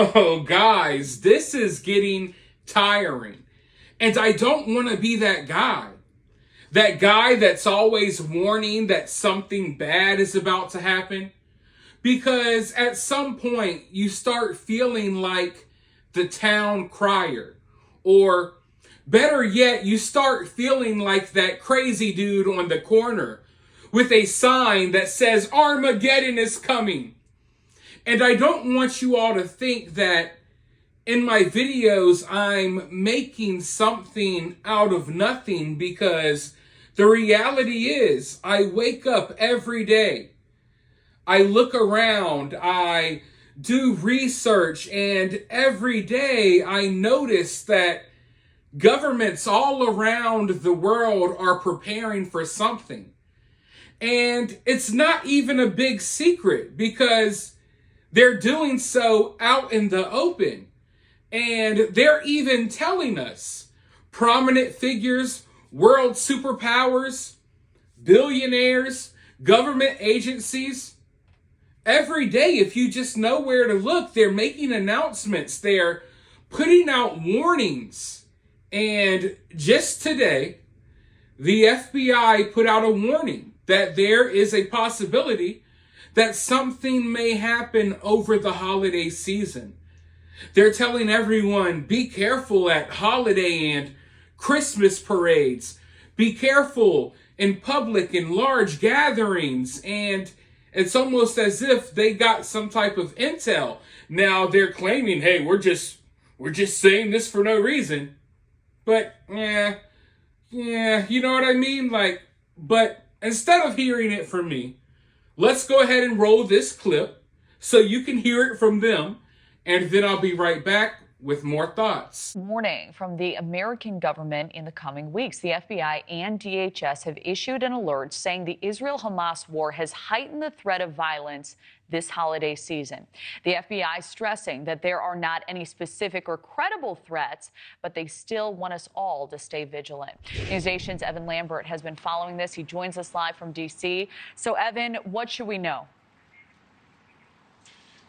Oh, guys, this is getting tiring. And I don't want to be that guy. That guy that's always warning that something bad is about to happen. Because at some point, you start feeling like the town crier. Or better yet, you start feeling like that crazy dude on the corner with a sign that says Armageddon is coming. And I don't want you all to think that in my videos I'm making something out of nothing, because the reality is I wake up every day. I look around, I do research, and every day I notice that governments all around the world are preparing for something. And it's not even a big secret, because they're doing so out in the open. And they're even telling us prominent figures, world superpowers, billionaires, government agencies, every day, if you just know where to look, they're making announcements. They're putting out warnings. And just today, the FBI put out a warning that there is a possibility that something may happen over the holiday season. They're telling everyone, be careful at holiday and Christmas parades. Be careful in public and large gatherings. And it's almost as if they got some type of intel. Now they're claiming, hey, we're just saying this for no reason. But yeah, you know what I mean? But instead of hearing it from me, let's go ahead and roll this clip so you can hear it from them, and then I'll be right back with more thoughts. Warning from the American government in the coming weeks. The FBI and DHS have issued an alert saying the Israel-Hamas war has heightened the threat of violence this holiday season. The FBI stressing that there are not any specific or credible threats, but they still want us all to stay vigilant. NewsNation's Evan Lambert has been following this. He joins us live from D.C. So, Evan, what should we know?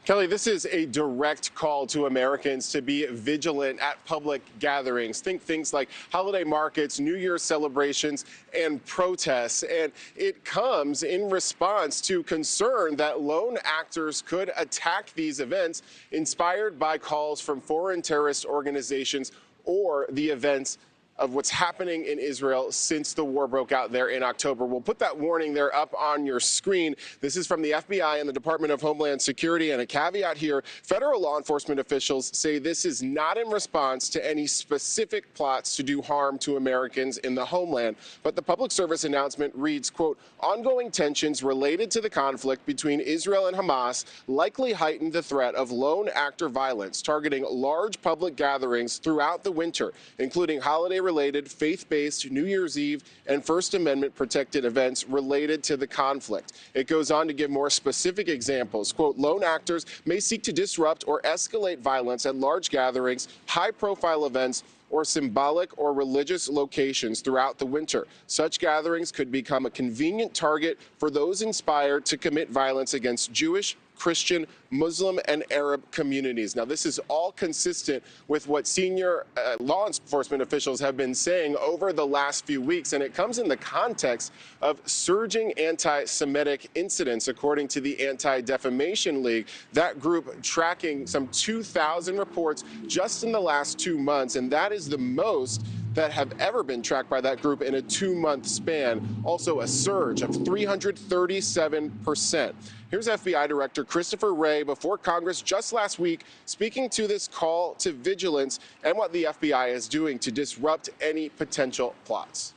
Kelly, this is a direct call to Americans to be vigilant at public gatherings. Think things like holiday markets, New Year's celebrations, and protests. And it comes in response to concern that lone actors could attack these events inspired by calls from foreign terrorist organizations or the events of what's happening in Israel since the war broke out there in October. We'll put that warning there up on your screen. This is from the FBI and the Department of Homeland Security. And a caveat here, federal law enforcement officials say this is not in response to any specific plots to do harm to Americans in the homeland. But the public service announcement reads, quote, ongoing tensions related to the conflict between Israel and Hamas likely heightened the threat of lone actor violence targeting large public gatherings throughout the winter, including holiday-related faith-based New Year's Eve and First Amendment protected events related to the conflict. It goes on to give more specific examples. Quote, lone actors may seek to disrupt or escalate violence at large gatherings, high-profile events, or symbolic or religious locations throughout the winter. Such gatherings could become a convenient target for those inspired to commit violence against Jewish, Christian, Muslim, and Arab communities. Now, this is all consistent with what senior law enforcement officials have been saying over the last few weeks, and it comes in the context of surging anti-Semitic incidents, according to the Anti-Defamation League. That group tracking some 2,000 reports just in the last 2 months, and that is the most that have ever been tracked by that group in a 2-month span. Also a surge of 337%. Here's FBI Director Christopher Wray before Congress just last week, speaking to this call to vigilance and what the FBI is doing to disrupt any potential plots.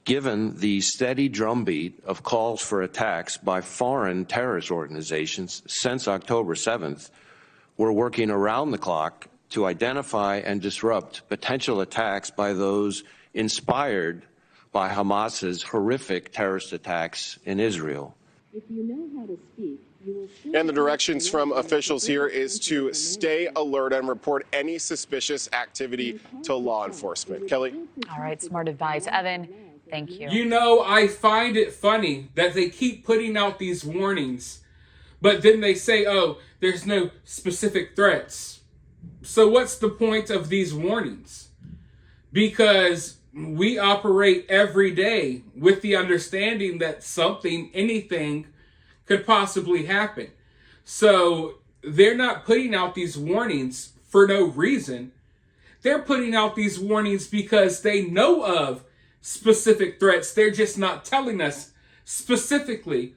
Given the steady drumbeat of calls for attacks by foreign terrorist organizations since October 7th, we're working around the clock to identify and disrupt potential attacks by those inspired by Hamas's horrific terrorist attacks in Israel. If you know how to speak, you will still. And the directions from officials here is to stay alert and report any suspicious activity to law enforcement. Kelly? All right, smart advice. Evan, thank you. You know, I find it funny that they keep putting out these warnings, But then they say, oh, there's no specific threats. So what's the point of these warnings? Because we operate every day with the understanding that something, anything could possibly happen. So they're not putting out these warnings for no reason. They're putting out these warnings because they know of specific threats. They're just not telling us specifically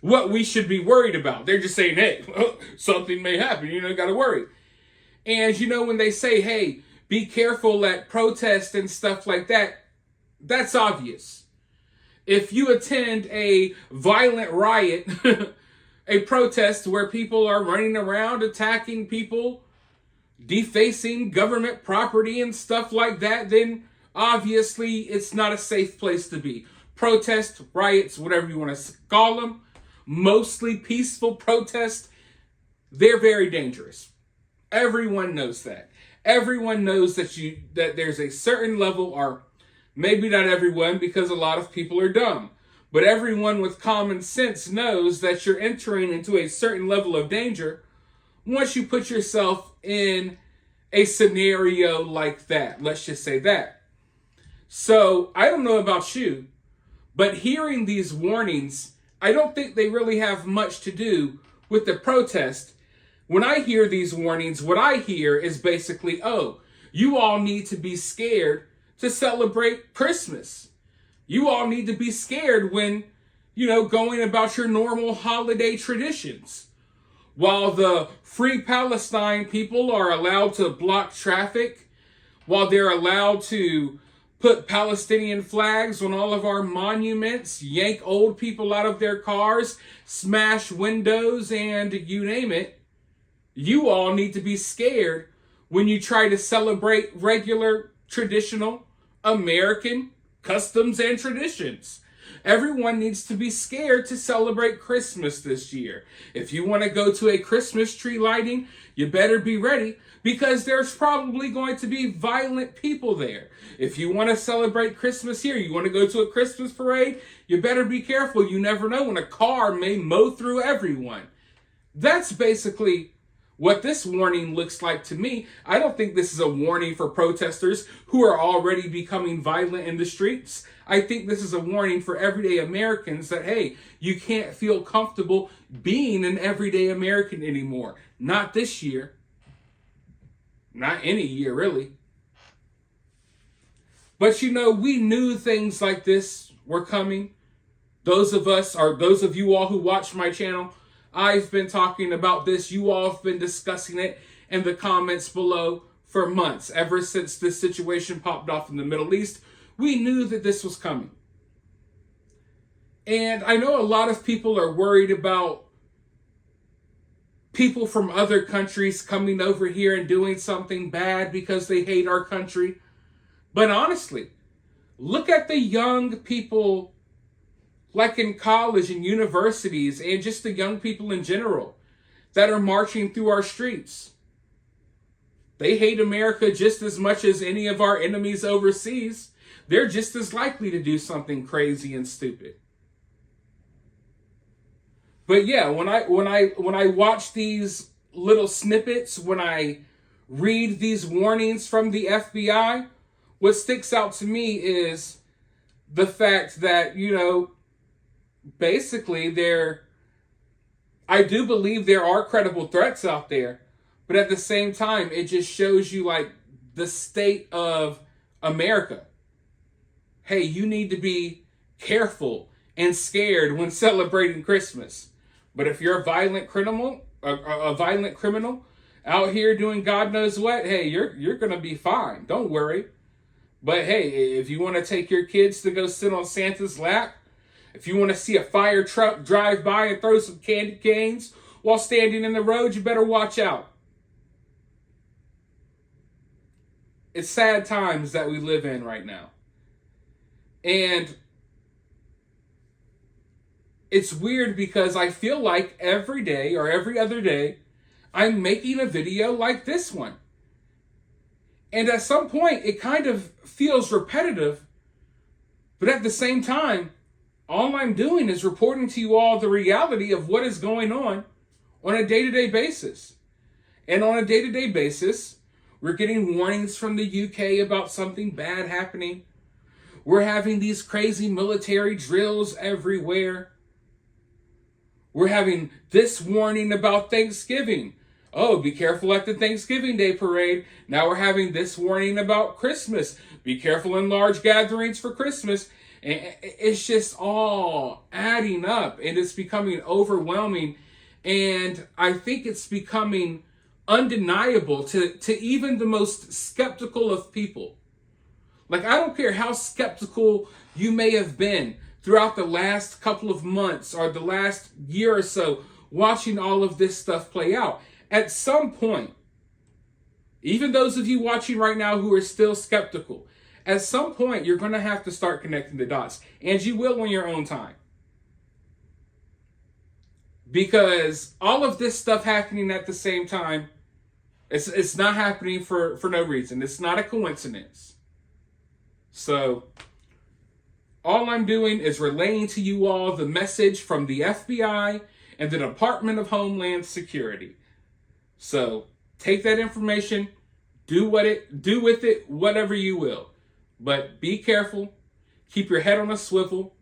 what we should be worried about. They're just saying, hey, something may happen. Got to worry. And, when they say, hey, be careful at protests and stuff like that, that's obvious. If you attend a violent riot, a protest where people are running around attacking people, defacing government property and stuff like that, then obviously it's not a safe place to be. Protests, riots, whatever you want to call them, mostly peaceful protests, they're very dangerous. Everyone knows that. Everyone knows that there's a certain level, or maybe not everyone, because a lot of people are dumb, but everyone with common sense knows that you're entering into a certain level of danger once you put yourself in a scenario like that. Let's just say that. So I don't know about you, but hearing these warnings, I don't think they really have much to do with the protest. When I hear these warnings, what I hear is basically, oh, you all need to be scared to celebrate Christmas. You all need to be scared when, going about your normal holiday traditions. While the Free Palestine people are allowed to block traffic, while they're allowed to put Palestinian flags on all of our monuments, yank old people out of their cars, smash windows, and you name it, you all need to be scared when you try to celebrate regular, traditional American customs and traditions. Everyone needs to be scared to celebrate Christmas this year. If you want to go to a Christmas tree lighting, you better be ready, because there's probably going to be violent people there. If you want to celebrate Christmas here, you want to go to a Christmas parade, you better be careful. You never know when a car may mow through everyone. That's basically what this warning looks like to me. I don't think this is a warning for protesters who are already becoming violent in the streets. I think this is a warning for everyday Americans that, hey, you can't feel comfortable being an everyday American anymore. Not this year. Not any year, really. But we knew things like this were coming. Those of you all who watch my channel, I've been talking about this. You all have been discussing it in the comments below for months. Ever since this situation popped off in the Middle East, we knew that this was coming. And I know a lot of people are worried about people from other countries coming over here and doing something bad because they hate our country. But honestly, look at the young people, like in college and universities, and just the young people in general that are marching through our streets. They hate America just as much as any of our enemies overseas. They're just as likely to do something crazy and stupid. But yeah, when I watch these little snippets, when I read these warnings from the FBI, what sticks out to me is the fact that, basically I do believe there are credible threats out there, but at the same time, it just shows you like the state of America. Hey, you need to be careful and scared when celebrating Christmas. But if you're a violent criminal out here doing God knows what, hey, you're going to be fine. Don't worry. But hey, if you want to take your kids to go sit on Santa's lap, if you want to see a fire truck drive by and throw some candy canes while standing in the road, you better watch out. It's sad times that we live in right now. And it's weird because I feel like every day or every other day, I'm making a video like this one. And at some point, it kind of feels repetitive. But at the same time, all I'm doing is reporting to you all the reality of what is going on on a day-to-day basis. And on a day-to-day basis, we're getting warnings from the UK about something bad happening. We're having these crazy military drills everywhere. We're having this warning about Thanksgiving. Oh, be careful at the Thanksgiving Day parade. Now we're having this warning about Christmas. Be careful in large gatherings for Christmas. And it's just all adding up, and it's becoming overwhelming. And I think it's becoming undeniable to even the most skeptical of people. Like, I don't care how skeptical you may have been throughout the last couple of months or the last year or so watching all of this stuff play out. At some point, even those of you watching right now who are still skeptical, at some point you're going to have to start connecting the dots. And you will on your own time. Because all of this stuff happening at the same time, it's not happening for no reason. It's not a coincidence. So, all I'm doing is relaying to you all the message from the FBI and the Department of Homeland Security. So, take that information, do with it whatever you will. But be careful, keep your head on a swivel,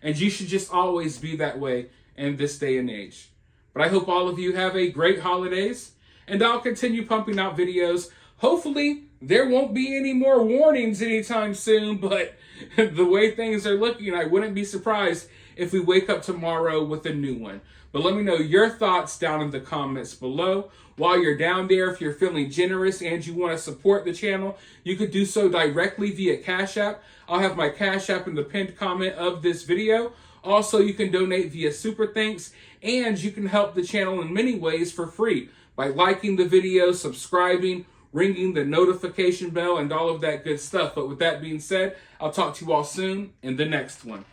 and you should just always be that way in this day and age. But I hope all of you have a great holidays, and I'll continue pumping out videos. Hopefully, there won't be any more warnings anytime soon, but the way things are looking, I wouldn't be surprised if we wake up tomorrow with a new one. But let me know your thoughts down in the comments below. While you're down there, if you're feeling generous and you want to support the channel, you could do so directly via Cash App. I'll have my Cash App in the pinned comment of this video. Also, you can donate via Super Thanks, and you can help the channel in many ways for free by liking the video, subscribing, ringing the notification bell, and all of that good stuff. But with that being said, I'll talk to you all soon in the next one.